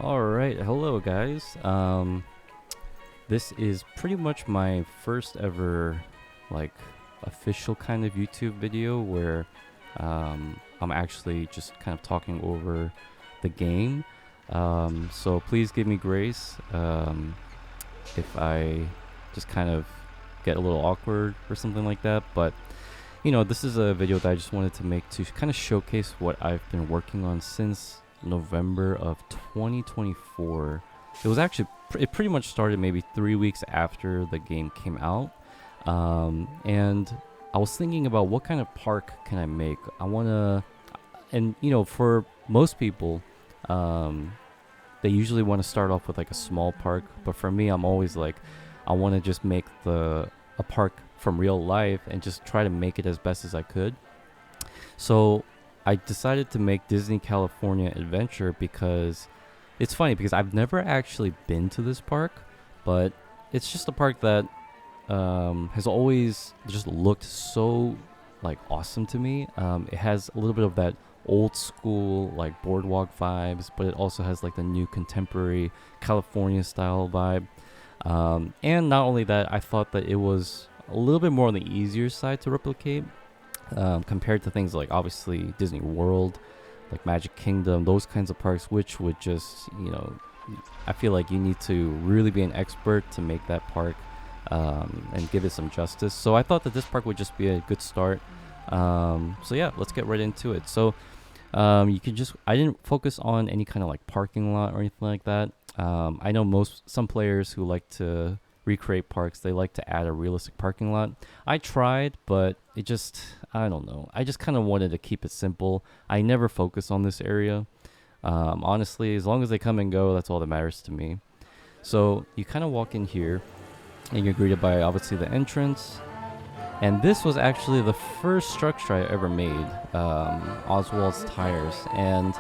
Alright, hello guys. This is pretty much my first ever like official kind of YouTube video where I'm actually just kind of talking over the game. So please give me grace if I just kind of get a little awkward or something like that. But this is a video that I just wanted to make to kind of showcase what I've been working on since November of 2024. It was actually it pretty much started maybe 3 weeks after the game came out, and I was thinking about what kind of park can I make. I want to, and for most people, they usually want to start off with like a small park, but for me, I'm always like, I want to just make a park from real life and just try to make it as best as I could. So I decided to make Disney California Adventure because it's funny because I've never actually been to this park, but it's just a park that has always just looked so like awesome to me. It has a little bit of that old school like boardwalk vibes, but it also has like the new contemporary California style vibe. And not only that, I thought that it was a little bit more on the easier side to replicate compared to things like obviously Disney World, like Magic Kingdom, those kinds of parks, which would just, I feel like you need to really be an expert to make that park and give it some justice. So I thought that this park would just be a good start. So yeah, let's get right into it. So I didn't focus on any kind of like parking lot or anything like that. I know some players who like to recreate parks, they like to add a realistic parking lot. I tried, but I don't know. I just kind of wanted to keep it simple. I never focus on this area. Honestly, as long as they come and go, that's all that matters to me. So you kind of walk in here and you're greeted by obviously the entrance. And this was actually the first structure I ever made, Oswald's Tires. And,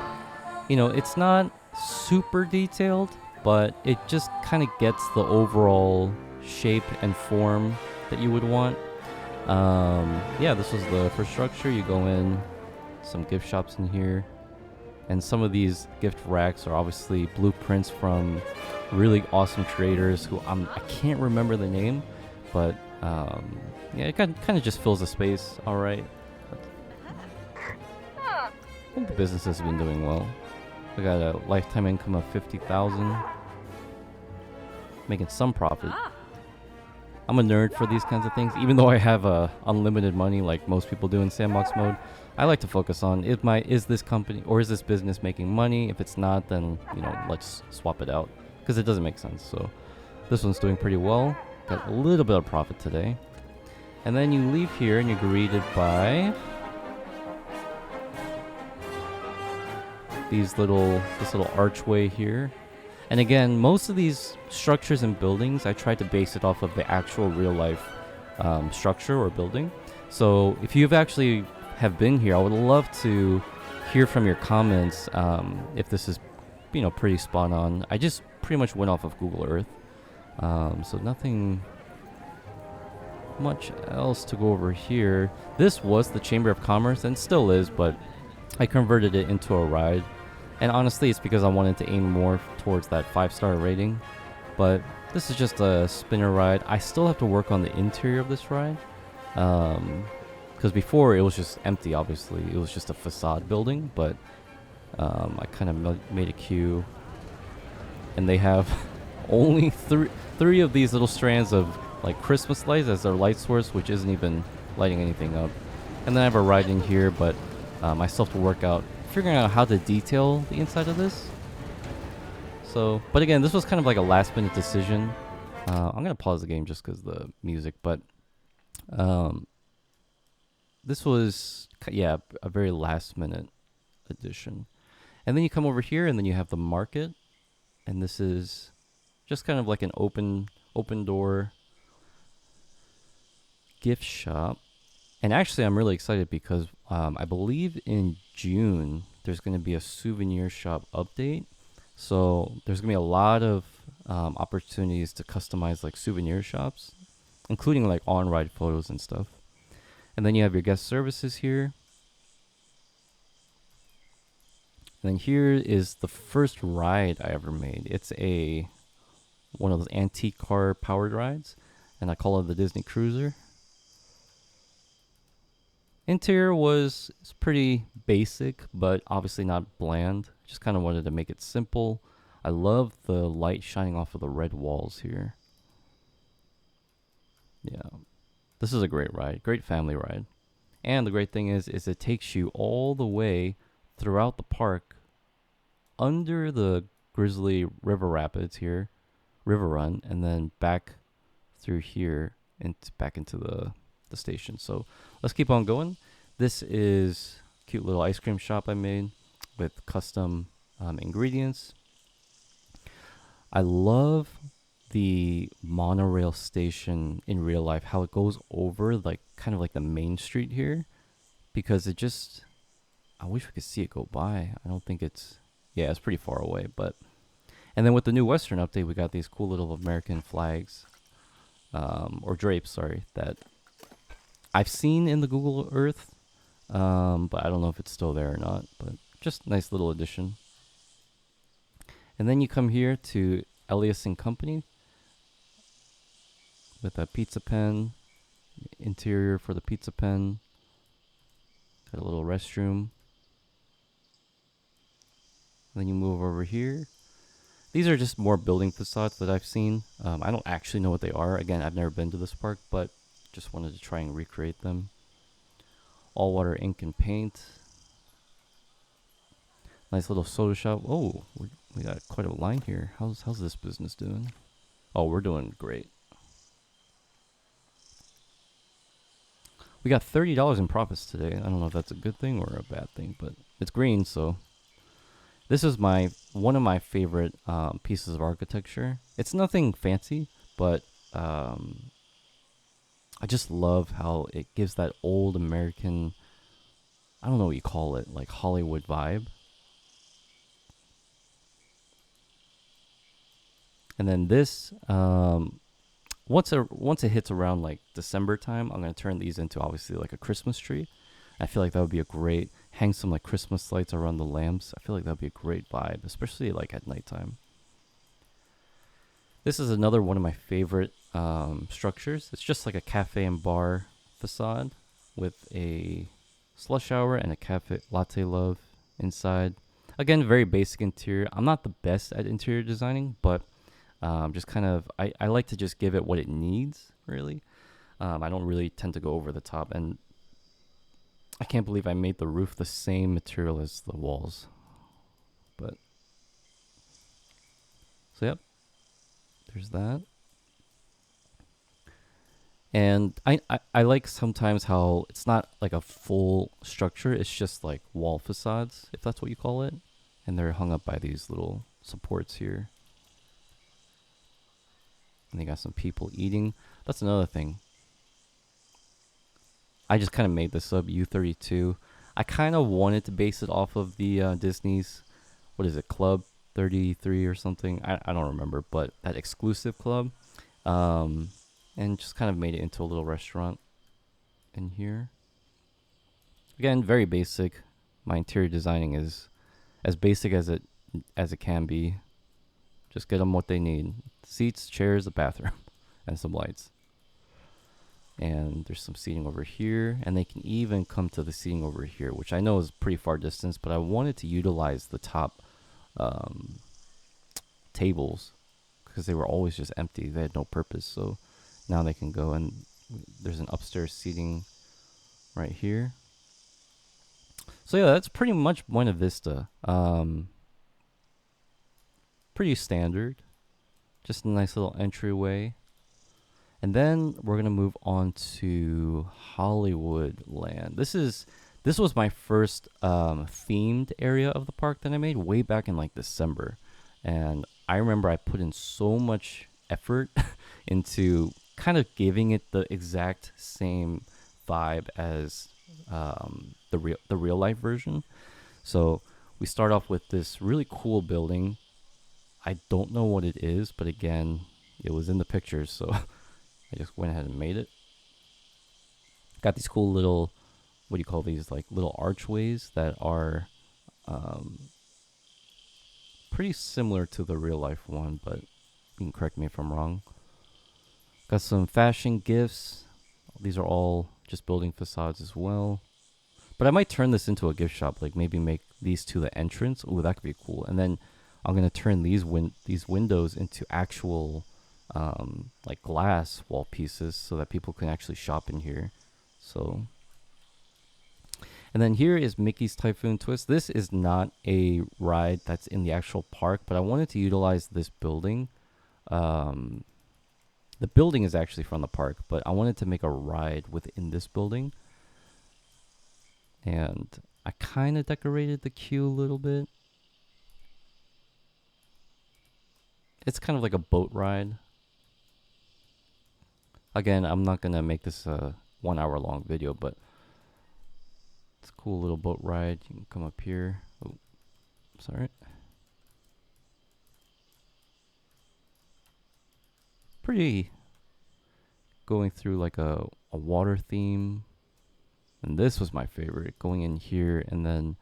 it's not super detailed, but it just kind of gets the overall shape and form that you would want. Yeah, this was the first structure. You go in, some gift shops in here, and some of these gift racks are obviously blueprints from really awesome creators who I can't remember the name, but yeah, it kind of just fills the space. All right, I think the business has been doing well. We got a lifetime income of 50,000, making some profit. I'm a nerd for these kinds of things, even though I have unlimited money like most people do in sandbox mode. I like to focus on is this company or is this business making money? If it's not, then let's swap it out because it doesn't make sense. So this one's doing pretty well. Got a little bit of profit today, and then you leave here and you're greeted by this little archway here. And again, most of these structures and buildings, I tried to base it off of the actual real life structure or building. So if you've actually have been here, I would love to hear from your comments if this is pretty spot on. I just pretty much went off of Google Earth, so nothing much else to go over here. This was the Chamber of Commerce and still is, but I converted it into a ride. And honestly, it's because I wanted to aim more towards that 5-star rating. But this is just a spinner ride. I still have to work on the interior of this ride. Because before it was just empty, obviously. It was just a facade building. But I kind of made a queue. And they have only three of these little strands of like Christmas lights as their light source, which isn't even lighting anything up. And then I have a ride in here, but I still have to work out figuring out how to detail the inside of this. So, but again, this was kind of like a last minute decision. I'm gonna pause the game just because the music, but this was a very last minute addition. And then you come over here and then you have the market, and this is just kind of like an open door gift shop. And actually, I'm really excited because I believe in June there's going to be a souvenir shop update. So there's going to be a lot of opportunities to customize like souvenir shops, including like on-ride photos and stuff. And then you have your guest services here. And then here is the first ride I ever made. It's one of those antique car powered rides, and I call it the Disney Cruiser. Interior was pretty basic, but obviously not bland. Just kind of wanted to make it simple. I love the light shining off of the red walls here. Yeah, this is a great ride, great family ride. And the great thing is it takes you all the way throughout the park under the Grizzly River Rapids here, River Run, and then back through here and back into the station. So let's keep on going. This is a cute little ice cream shop I made with custom ingredients. I love the monorail station in real life, how it goes over like kind of like the main street here, because it just, I wish we could see it go by. I don't think it's pretty far away, but and then with the new Western update, we got these cool little American flags, or drapes, sorry, that I've seen in the Google Earth, but I don't know if it's still there or not, but just nice little addition. And then you come here to Elias and Company with a pizza pen, interior for the pizza pen, got a little restroom. Then you move over here. These are just more building facades that I've seen. I don't actually know what they are. Again, I've never been to this park, but just wanted to try and recreate them. All water ink and paint. Nice little soda shop. Oh, we got quite a line here. How's this business doing? Oh, we're doing great. We got $30 in profits today. I don't know if that's a good thing or a bad thing, but it's green, so. This is one of my favorite pieces of architecture. It's nothing fancy, but I just love how it gives that old American, I don't know what you call it, like Hollywood vibe. And then this, once it hits around like December time, I'm gonna turn these into obviously like a Christmas tree. I feel like that would be a great, hang some like Christmas lights around the lamps. I feel like that would be a great vibe, especially like at nighttime. This is another one of my favorite structures. It's just like a cafe and bar facade with a slush shower and a cafe latte love inside. Again, very basic interior. I'm not the best at interior designing, but just kind of, I like to just give it what it needs, really. I don't really tend to go over the top, and I can't believe I made the roof the same material as the walls. But, so yep, there's that. And I like sometimes how it's not like a full structure, it's just like wall facades, if that's what you call it. And they're hung up by these little supports here. And they got some people eating. That's another thing. I just kind of made this up, U32. I kind of wanted to base it off of the Disney's, what is it, Club 33 or something? I don't remember, but that exclusive club. And just kind of made it into a little restaurant in here. Again, very basic. My interior designing is as basic as it can be. Just get them what they need. Seats, chairs, a bathroom, and some lights. And there's some seating over here, and they can even come to the seating over here, which I know is pretty far distance, but I wanted to utilize the top tables because they were always just empty. They had no purpose, so now they can go, and there's an upstairs seating right here. So yeah, that's pretty much Buena Vista. Pretty standard. Just a nice little entryway. And then we're going to move on to Hollywood Land. This was my first themed area of the park that I made way back in like December. And I remember I put in so much effort into kind of giving it the exact same vibe as the real life version. So we start off with this really cool building. I don't know what it is, but again, it was in the pictures, so I just went ahead and made it. Got these cool little, what do you call these, like little archways that are pretty similar to the real life one, but you can correct me if I'm wrong. Got some fashion gifts. These are all just building facades as well. But I might turn this into a gift shop, like maybe make these two the entrance. Ooh, that could be cool. And then I'm gonna turn these windows into actual like glass wall pieces so that people can actually shop in here. So, and then here is Mickey's Typhoon Twist. This is not a ride that's in the actual park, but I wanted to utilize this building. The building is actually from the park, but I wanted to make a ride within this building. And I kind of decorated the queue a little bit. It's kind of like a boat ride. Again, I'm not going to make this a 1 hour long video, but it's a cool little boat ride. You can come up here. Oh, sorry. Pretty going through like a water theme. And this was my favorite, going in here, and then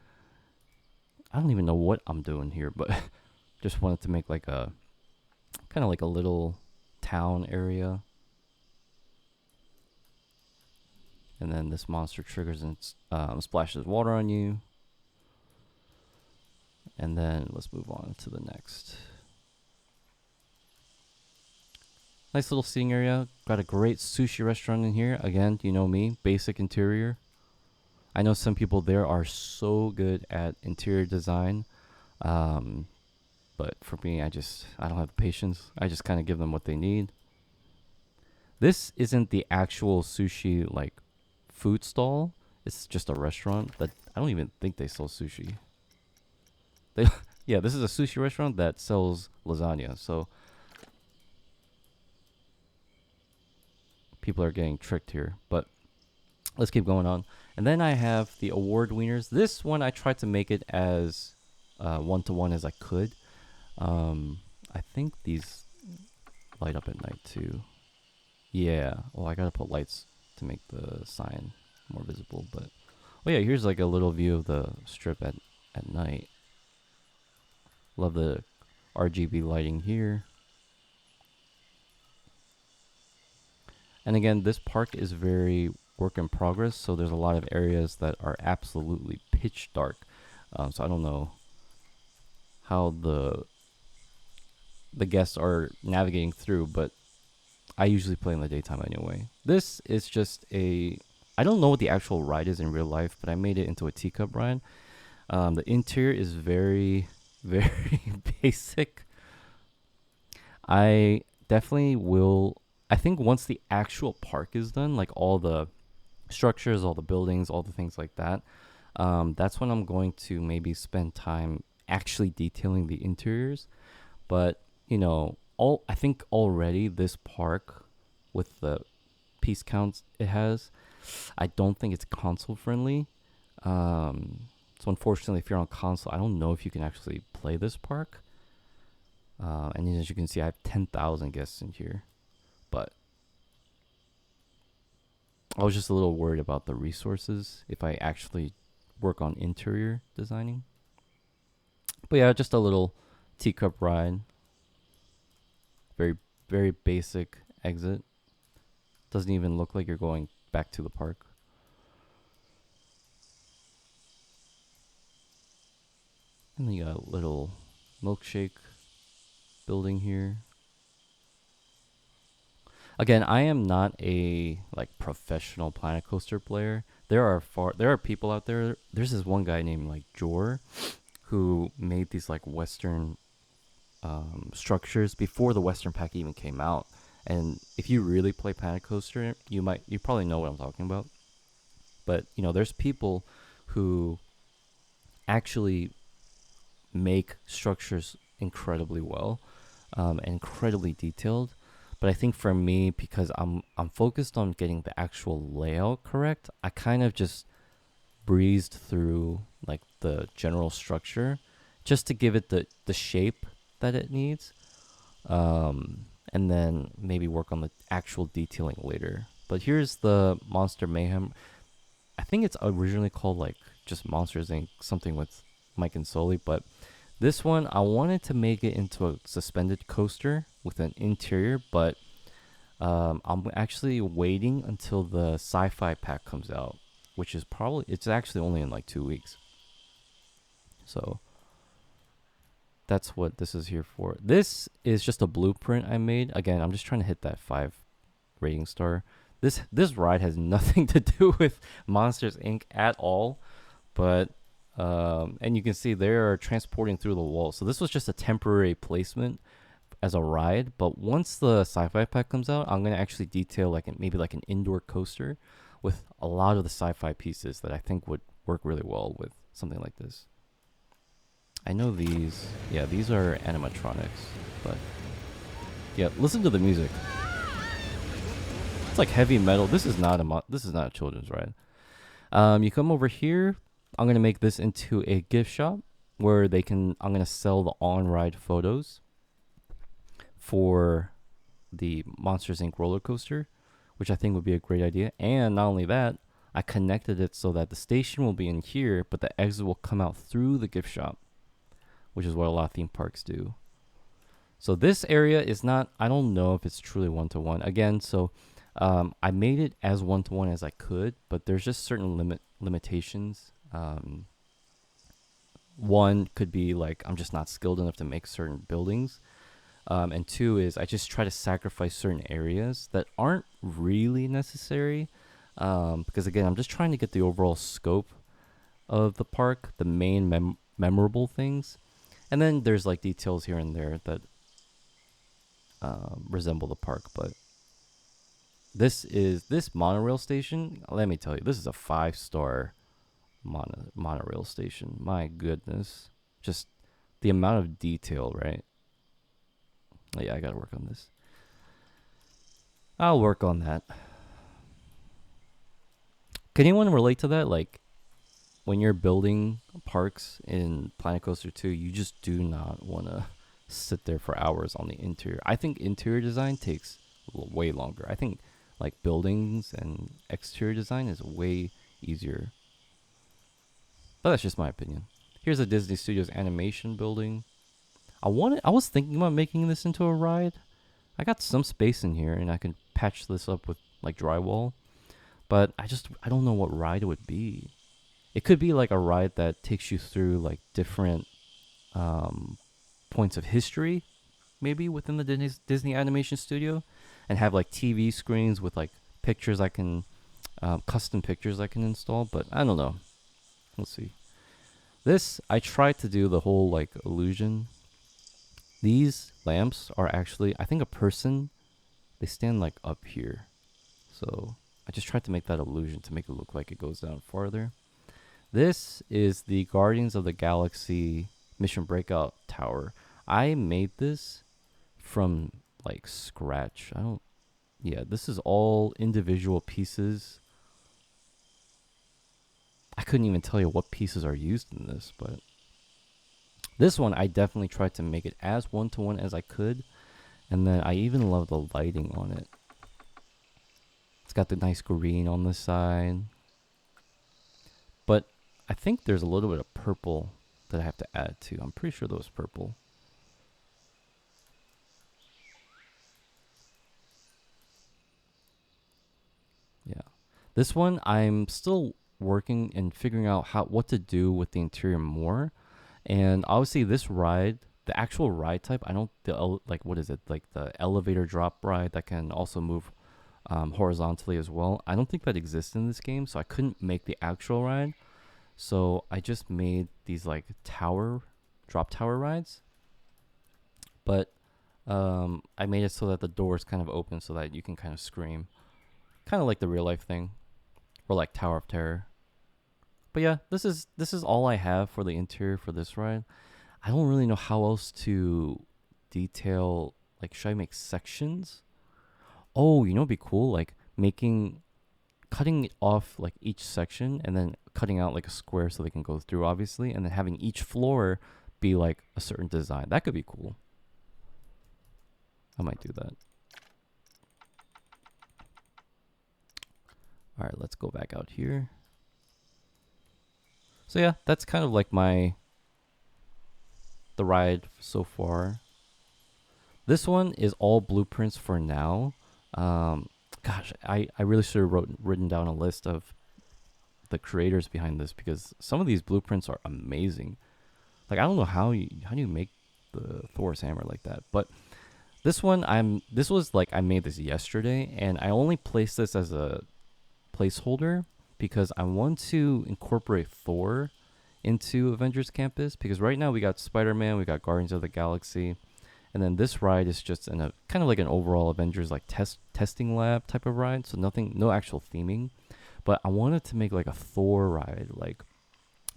I don't even know what I'm doing here, but just wanted to make like a kind of like a little town area. And then this monster triggers and splashes water on you. And then let's move on to the next. Nice little seating area. Got a great sushi restaurant in here. Again, you know me, basic interior. I know some people there are so good at interior design. But for me, I don't have the patience. I just kind of give them what they need. This isn't the actual sushi like food stall. It's just a restaurant that I don't even think they sell sushi. Yeah, this is a sushi restaurant that sells lasagna. So people are getting tricked here, but let's keep going on. And then I have the award wieners. This one I tried to make it as one-to-one as I could. I think these light up at night too. Yeah, well, I gotta put lights to make the sign more visible, but oh yeah, here's like a little view of the strip at night. Love the RGB lighting here. And again, this park is very work in progress, so there's a lot of areas that are absolutely pitch dark. So I don't know how the guests are navigating through, but I usually play in the daytime anyway. This is just I don't know what the actual ride is in real life, but I made it into a teacup ride. The interior is very, very basic. I definitely will. I think once the actual park is done, like all the structures, all the buildings, all the things like that, that's when I'm going to maybe spend time actually detailing the interiors. But, you know, I think already this park, with the piece counts it has, I don't think it's console friendly. So unfortunately, if you're on console, I don't know if you can actually play this park. And as you can see, I have 10,000 guests in here. But I was just a little worried about the resources if I actually work on interior designing. But yeah, just a little teacup ride. Very, very basic exit. Doesn't even look like you're going back to the park. And then you got a little milkshake building here. Again, I am not a like professional Planet Coaster player. There are people out there. There's this one guy named like Jor, who made these like Western structures before the Western pack even came out. And if you really play Planet Coaster, you probably know what I'm talking about. But you know, there's people who actually make structures incredibly well, and incredibly detailed. But I think for me, because I'm focused on getting the actual layout correct, I kind of just breezed through like the general structure just to give it the shape that it needs, and then maybe work on the actual detailing later. But here's the Monster Mayhem. I think it's originally called like just Monsters Inc. something with Mike and Sully, but This one, I wanted to make it into a suspended coaster with an interior, but I'm actually waiting until the sci-fi pack comes out, which is probably, it's actually only in like 2 weeks. So that's what this is here for. This is just a blueprint I made. Again, I'm just trying to hit that 5 rating star. This ride has nothing to do with Monsters Inc. at all, but and you can see they are transporting through the wall. So this was just a temporary placement as a ride, but once the sci-fi pack comes out, I'm gonna actually detail like maybe like an indoor coaster with a lot of the sci-fi pieces that I think would work really well with something like this. I know these, yeah, these are animatronics, but yeah, listen to the music. It's like heavy metal. This is not a children's ride. You come over here. I'm gonna make this into a gift shop where I'm gonna sell the on-ride photos for the Monsters Inc. roller coaster, which I think would be a great idea. And not only that, I connected it so that the station will be in here, but the exit will come out through the gift shop, which is what a lot of theme parks do. So this area is not, I don't know if it's truly one-to-one. Again, so I made it as one-to-one as I could, but there's just certain limitations. One could be like, I'm just not skilled enough to make certain buildings. And 2 is I just try to sacrifice certain areas that aren't really necessary. Because again, I'm just trying to get the overall scope of the park, the main memorable things. And then there's like details here and there that resemble the park. But this monorail station, let me tell you, this is a 5-star monorail station. My goodness. Just the amount of detail, right? Oh, yeah, I gotta work on this. I'll work on that. Can anyone relate to that? Like, when you're building parks in Planet Coaster 2, you just do not want to sit there for hours on the interior. I think interior design takes way longer. I think like buildings and exterior design is way easier. But that's just my opinion. Here's a Disney Studios animation building. I was thinking about making this into a ride. I got some space in here and I can patch this up with like drywall. But I don't know what ride it would be. It could be like a ride that takes you through like different points of history, maybe within the Disney Animation Studio, and have like TV screens with like pictures I can, custom pictures I can install. But I don't know. We'll see. This, I tried to do the whole like illusion. These lamps are actually, I think, a person. They stand like up here. So I just tried to make that illusion to make it look like it goes down farther. This is the Guardians of the Galaxy Mission Breakout Tower. I made this from like scratch. This is all individual pieces. I couldn't even tell you what pieces are used in this, but this one I definitely tried to make it as one-to-one as I could. And then I even love the lighting on it. It's got the nice green on the side. But I think there's a little bit of purple that I have to add to. I'm pretty sure that was purple. Yeah. This one, I'm still working and figuring out what to do with the interior more. And obviously this ride, the actual ride type, what is it? Like the elevator drop ride that can also move horizontally as well. I don't think that exists in this game, so I couldn't make the actual ride. So I just made these like drop tower rides. But I made it so that the doors kind of open so that you can kind of scream. Kind of like the real life thing. Or like Tower of Terror. But yeah, this is all I have for the interior for this ride. I don't really know how else to detail, like should I make sections? Oh, you know, it'd be cool, like cutting it off like each section and then cutting out like a square so they can go through, obviously, and then having each floor be like a certain design. That could be cool. I might do that. All right, let's go back out here. So yeah, that's kind of like the the ride so far. This one is all blueprints for now. Gosh, I really should have written down a list of the creators behind this, because some of these blueprints are amazing. Like, I don't know how do you make the Thor's hammer like that. But this one, this was like, I made this yesterday, and I only placed this as a placeholder because I want to incorporate Thor into Avengers Campus, because right now we got Spider-Man, we got Guardians of the Galaxy, and then this ride is just in a kind of like an overall Avengers like testing lab type of ride, so no actual theming. But I wanted to make like a Thor ride, like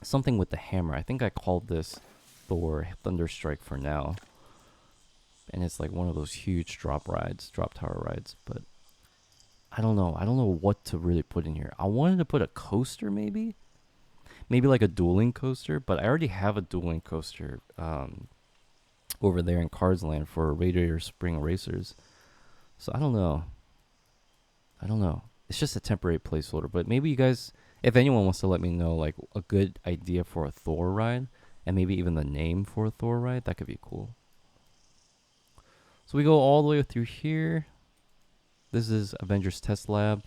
something with the hammer. I think I called this Thor Thunderstrike for now, and it's like one of those huge drop tower rides. But I don't know what to really put in here. I wanted to put a coaster, maybe like a dueling coaster, but I already have a dueling coaster over there in Cars Land for Radiator Spring Racers. So I don't know. It's just a temporary placeholder, but maybe you guys, if anyone wants to let me know like a good idea for a Thor ride, and maybe even the name for a Thor ride, that could be cool. So we go all the way through here. This is Avengers Test Lab.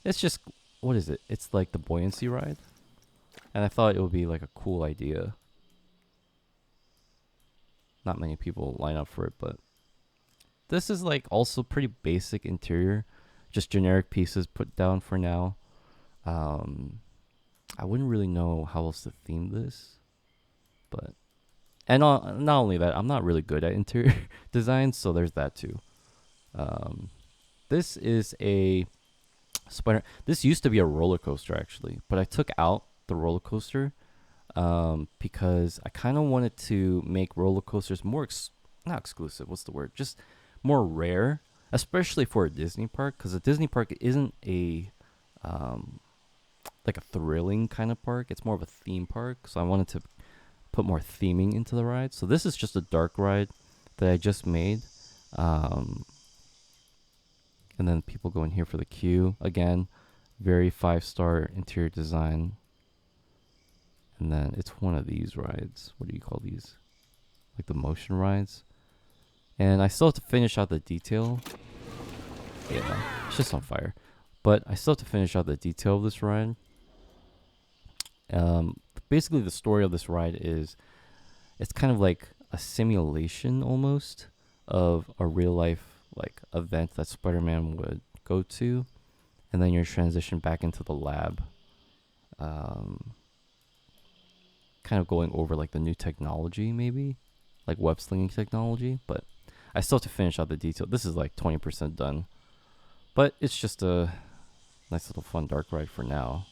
It's just, what is it? It's like the buoyancy ride. And I thought it would be like a cool idea. Not many people line up for it, but this is like also pretty basic interior. Just generic pieces put down for now. I wouldn't really know how else to theme this. But, and not only that, I'm not really good at interior design, so there's that too. This is a this used to be a roller coaster actually, but I took out the roller coaster because I kind of wanted to make roller coasters more not exclusive, what's the word, just more rare, especially for a Disney park, because a Disney park isn't a like a thrilling kind of park. It's more of a theme park, so I wanted to put more theming into the ride. So this is just a dark ride that I just made, and then people go in here for the queue. Again, very 5-star interior design. And then it's one of these rides. What do you call these? Like the motion rides. And I still have to finish out the detail. Yeah, it's just on fire. But I still have to finish out the detail of this ride. Basically, the story of this ride is, it's kind of like a simulation almost of a real life like event that Spider-Man would go to, and then you're transitioned back into the lab, kind of going over like the new technology, maybe like web slinging technology. But I still have to finish out the detail. This is like 20% done, but it's just a nice little fun dark ride for now.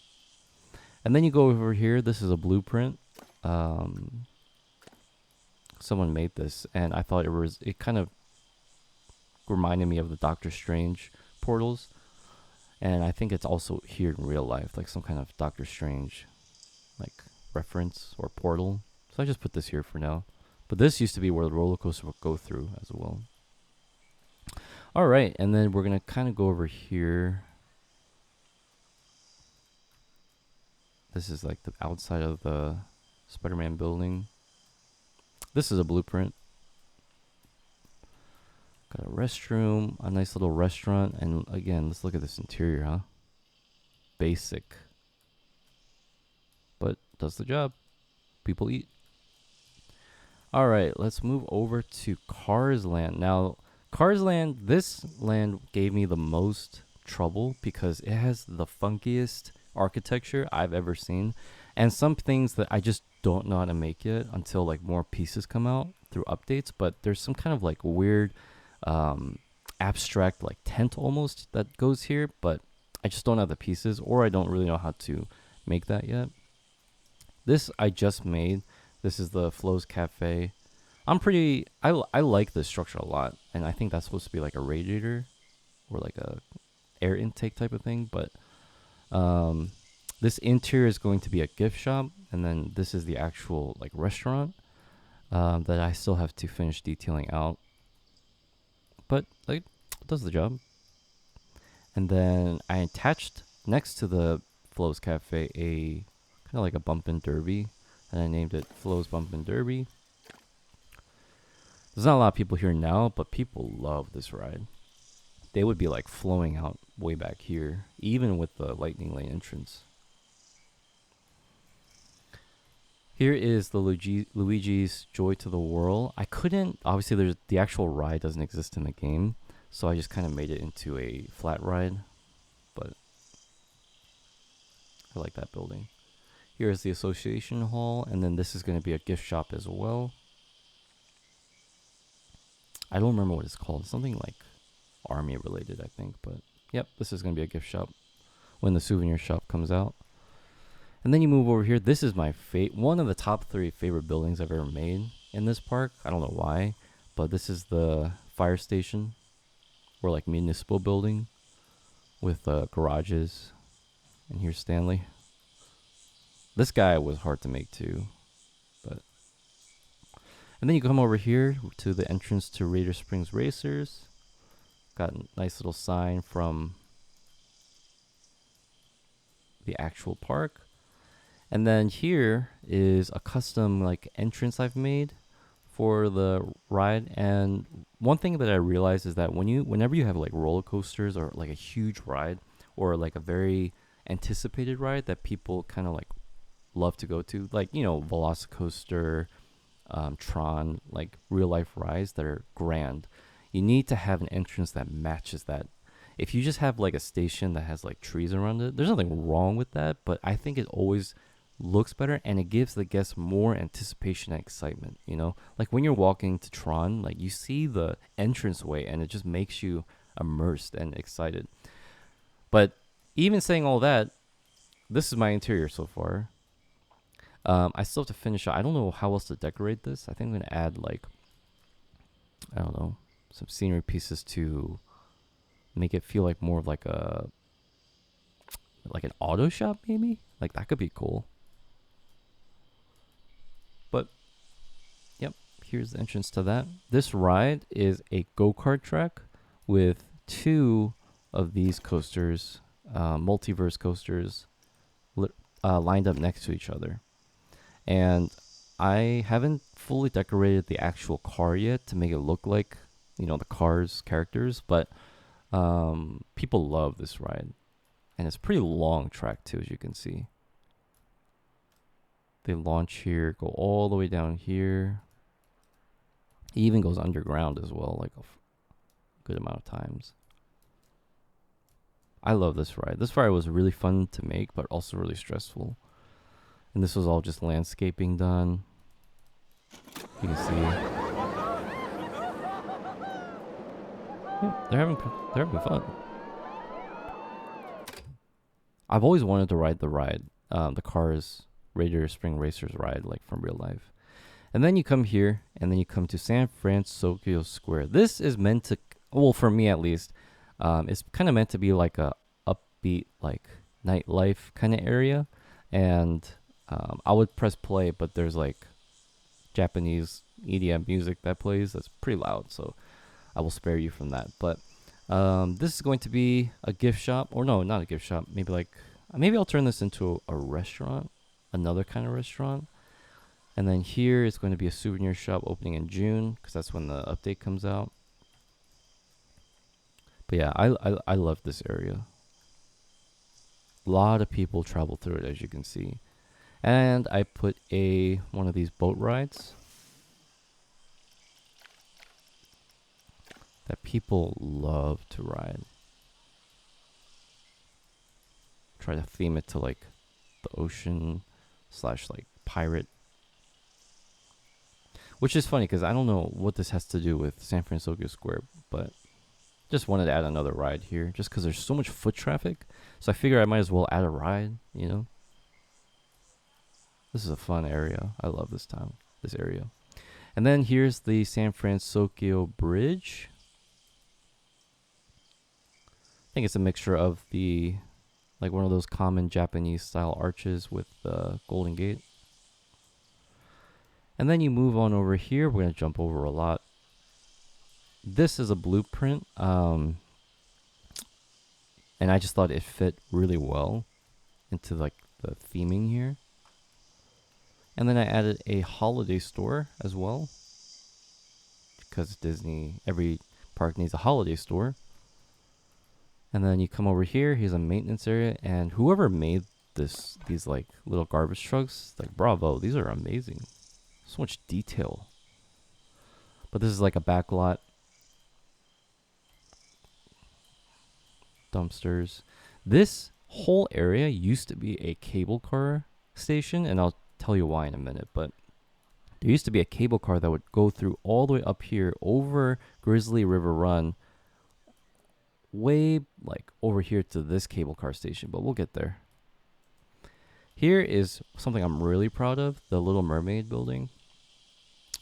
And then you go over here. This is a blueprint. Someone made this, and I thought it kind of reminded me of the Doctor Strange portals, and I think it's also here in real life, like some kind of Doctor Strange like reference or portal. So I just put this here for now. But this used to be where the roller coaster would go through as well. All right, and then we're gonna kind of go over here. This is like the outside of the Spider-Man building. This is a blueprint. Got a restroom, a nice little restaurant, and again, let's look at this interior, huh? Basic, but does the job. People eat. All right, let's move over to Cars Land. Now, Cars Land, this land gave me the most trouble because it has the funkiest architecture I've ever seen, and some things that I just don't know how to make yet until like more pieces come out through updates. But there's some kind of like weird abstract like tent almost that goes here, but I just don't have the pieces, or I don't really know how to make that yet. This I just made. This is the Flo's Cafe. I like this structure a lot, and I think that's supposed to be like a radiator or like a air intake type of thing. But this interior is going to be a gift shop, and then this is the actual like restaurant that I still have to finish detailing out. But like, it does the job. And then I attached next to the Flo's Cafe a kind of like a bump and derby, and I named it Flo's Bump and Derby. There's not a lot of people here now, but people love this ride. They would be like flowing out way back here, even with the lightning lane entrance. Here is the Luigi's Joy to the World. I couldn't, obviously the actual ride doesn't exist in the game, so I just kind of made it into a flat ride, but I like that building. Here is the Association Hall, and then this is going to be a gift shop as well. I don't remember what it's called. Something like army related, I think, but yep, this is going to be a gift shop when the souvenir shop comes out. And then you move over here. This is my one of the top 3 favorite buildings I've ever made in this park. I don't know why, but this is the fire station, or like municipal building with garages. And here's Stanley. This guy was hard to make too, but. And then you come over here to the entrance to Raider Springs Racers. Got a nice little sign from the actual park. And then here is a custom like entrance I've made for the ride. And one thing that I realized is that whenever you have like roller coasters or like a huge ride or like a very anticipated ride that people kind of like love to go to, like, you know, Velocicoaster, Tron, like real life rides that are grand, you need to have an entrance that matches that. If you just have like a station that has like trees around it, there's nothing wrong with that, but I think it always looks better and it gives the guests more anticipation and excitement, you know? Like when you're walking to Tron, like you see the entranceway and it just makes you immersed and excited. But even saying all that, this is my interior so far. I still have to finish it. I don't know how else to decorate this. I think I'm going to add like, I don't know, some scenery pieces to make it feel like more of like an auto shop maybe. Like that could be cool. But yep, here's the entrance to that. This ride is a go-kart track with 2 of these coasters, multiverse coasters, lined up next to each other. And I haven't fully decorated the actual car yet to make it look like, you know, the car's characters, but people love this ride. And it's a pretty long track too, as you can see. They launch here, go all the way down here. It even goes underground as well, like a good amount of times. I love this ride. This ride was really fun to make, but also really stressful. And this was all just landscaping done. You can see. Yeah, they're having fun. I've always wanted to ride the Cars Raider Spring Racers ride, like from real life. And then you come here, and then you come to San Francisco Square. This is meant to, well, for me at least, it's kind of meant to be like a upbeat, like nightlife kind of area. And I would press play, but there's like Japanese EDM music that plays that's pretty loud, so I will spare you from that. But this is going to be a gift shop, or no, not a gift shop. Maybe I'll turn this into a restaurant, another kind of restaurant. And then here is going to be a souvenir shop opening in June, because that's when the update comes out. But yeah, I love this area. A lot of people travel through it, as you can see. And I put one of these boat rides that people love to ride. Try to theme it to like the ocean / like pirate. Which is funny because I don't know what this has to do with San Francisco Square, but just wanted to add another ride here just because there's so much foot traffic. So I figure I might as well add a ride, you know. This is a fun area. I love this area. And then here's the San Francisco Bridge. I think it's a mixture of like one of those common Japanese style arches with the Golden Gate. And then you move on over here. We're going to jump over a lot. This is a blueprint. And I just thought it fit really well into like the theming here. And then I added a holiday store as well. because Disney, every park needs a holiday store. And then you come over here. Here's a maintenance area, and whoever made these like little garbage trucks, like bravo, these are amazing. So much detail. But this is like a back lot. Dumpsters. This whole area used to be a cable car station, and I'll tell you why in a minute. But there used to be a cable car that would go through all the way up here over Grizzly River Run, way like over here to this cable car station, but we'll get there. Here is something I'm really proud of, the Little Mermaid building.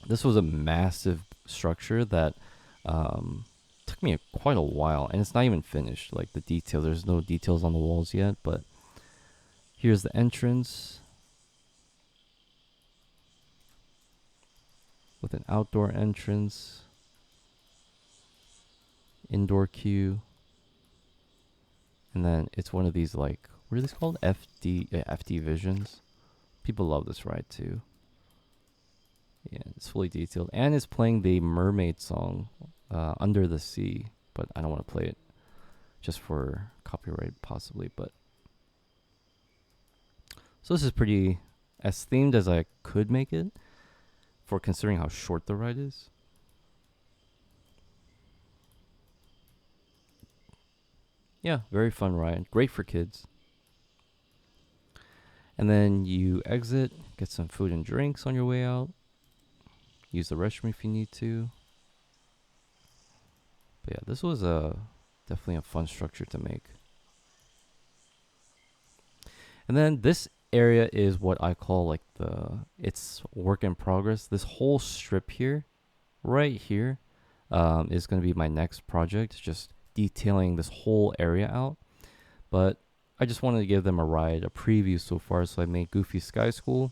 This was a massive structure that took me quite a while, and it's not even finished. Like the detail, there's no details on the walls yet, but here's the entrance with an outdoor entrance, indoor queue, and then it's one of these, like, what are these called? FD Visions. People love this ride too. Yeah, it's fully detailed, and it's playing the Mermaid song, Under the Sea, but I don't want to play it just for copyright possibly. But so this is pretty as themed as I could make it for considering how short the ride is. Yeah, very fun ride. Great for kids. And then you exit, get some food and drinks on your way out. Use the restroom if you need to. But yeah, this was definitely a fun structure to make. And then this area is what I call like it's work in progress. This whole strip here, right here, is going to be my next project, just detailing this whole area out. But I just wanted to give them a ride, a preview so far. So I made Goofy Sky School.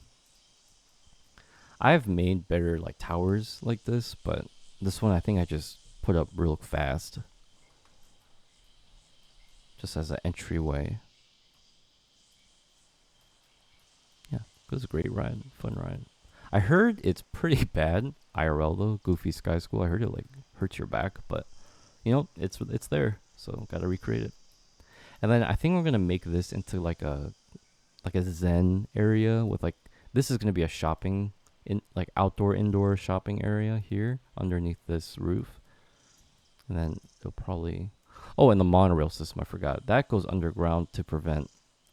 I've made better like towers like this, but this one I think I just put up real fast, just as an entryway. Yeah, it was a great ride, fun ride. I heard it's pretty bad IRL though. Goofy Sky School. I heard it like hurts your back, but you know it's there, so gotta recreate it. And then I think we're gonna make this into like a zen area with like, this is gonna be a shopping in like outdoor indoor shopping area here underneath this roof. And then it'll probably, oh, and the monorail system, I forgot, that goes underground to prevent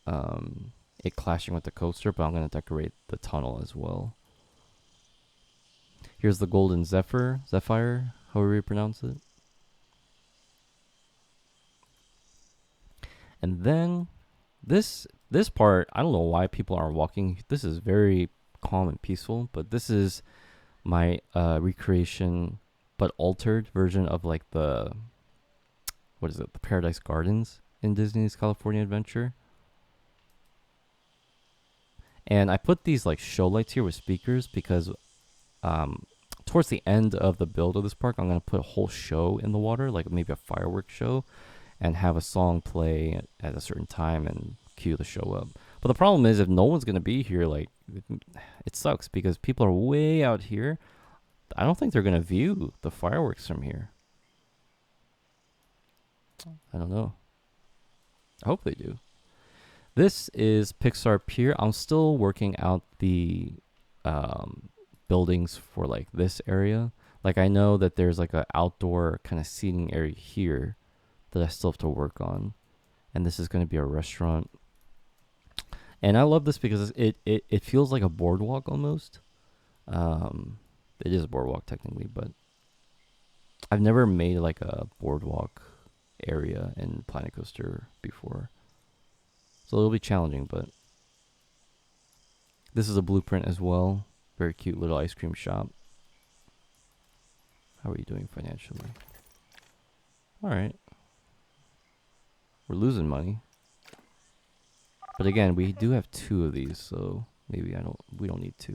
it clashing with the coaster, but I'm gonna decorate the tunnel as well. Here's the Golden Zephyr, however you pronounce it. And then this part, I don't know why people aren't walking. This is very calm and peaceful, but this is my recreation but altered version of like the Paradise Gardens in Disney's California Adventure. And I put these like show lights here with speakers because towards the end of the build of this park, I'm going to put a whole show in the water, like maybe a fireworks show, and have a song play at a certain time and cue the show up. But the problem is, if no one's going to be here, like, it sucks because people are way out here. I don't think they're going to view the fireworks from here. I don't know. I hope they do. This is Pixar Pier. I'm still working out the buildings for like this area. Like I know that there's like an outdoor kind of seating area here that I still have to work on. And this is going to be a restaurant. And I love this because it feels like a boardwalk almost. It is a boardwalk technically, but I've never made like a boardwalk area in Planet Coaster before. So it'll be challenging, but this is a blueprint as well. Very cute little ice cream shop. How are you doing financially? All right. We're losing money. But again, we do have 2 of these, so maybe we don't need 2.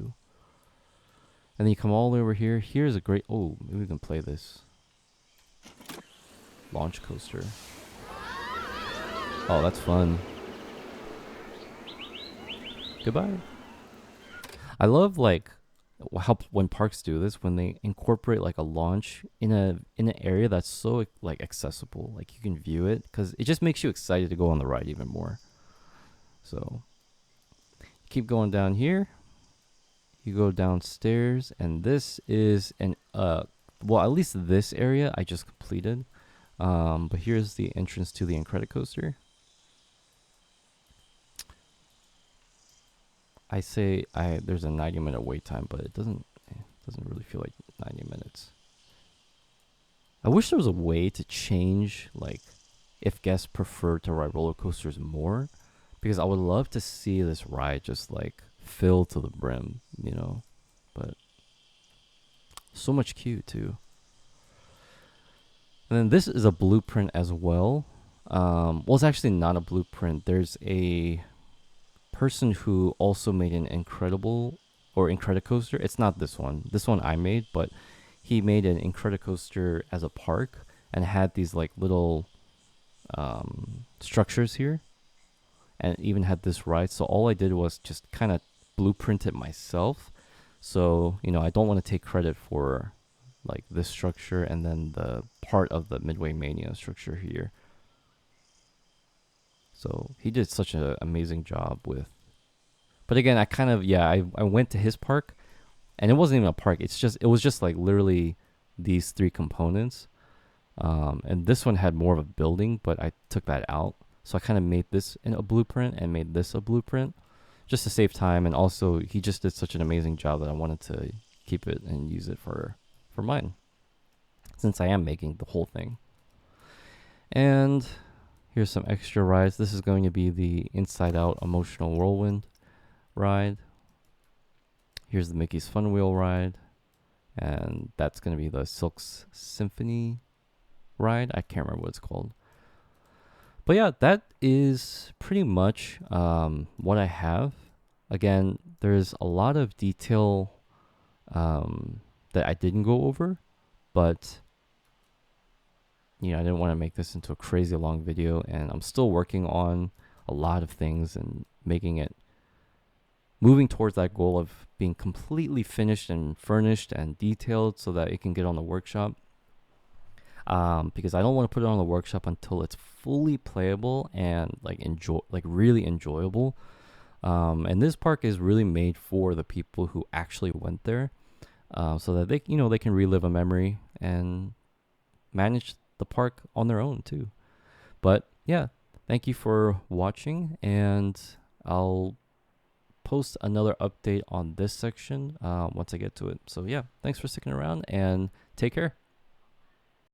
And then you come all the way over here. Here's a great, oh, maybe we can play this. Launch coaster. Oh, that's fun. Goodbye. I love like how when parks do this, when they incorporate like a launch in an area that's so like accessible, like you can view it, because it just makes you excited to go on the ride even more. So keep going down here. You go downstairs, and this is an well, at least this area I just completed. But here's the entrance to the Incredicoaster. I say there's a 90-minute wait time, but it doesn't really feel like 90 minutes. I wish there was a way to change, like, if guests prefer to ride roller coasters more, because I would love to see this ride just like fill to the brim, you know. But so much queue too. And then this is a blueprint as well. Well, it's actually not a blueprint. There's a person who also made an Incredicoaster. It's not this one. This one I made, but he made an Incredicoaster as a park and had these like little structures here, and even had this ride. So all I did was just kind of blueprint it myself. So, you know, I don't want to take credit for like this structure and then the part of the Midway Mania structure here. So he did such an amazing job with. But again, I kind of, I went to his park, and it wasn't even a park. It was just like literally these three components. And this one had more of a building, but I took that out. So I kind of made this in a blueprint and made this a blueprint just to save time. And also he just did such an amazing job that I wanted to keep it and use it for mine, since I am making the whole thing. And here's some extra rides. This is going to be the Inside Out Emotional Whirlwind ride. Here's the Mickey's Fun Wheel ride. And that's going to be the Silk's Symphony ride. I can't remember what it's called. But yeah, that is pretty much what I have. Again, there's a lot of detail that I didn't go over, but you know, I didn't want to make this into a crazy long video, and I'm still working on a lot of things and moving towards that goal of being completely finished and furnished and detailed so that it can get on the workshop. Because I don't want to put it on the workshop until it's fully playable and really enjoyable. And this park is really made for the people who actually went there, so that they can relive a memory and manage the park on their own too. But yeah, thank you for watching, and I'll post another update on this section once I get to it. So yeah, thanks for sticking around, and take care.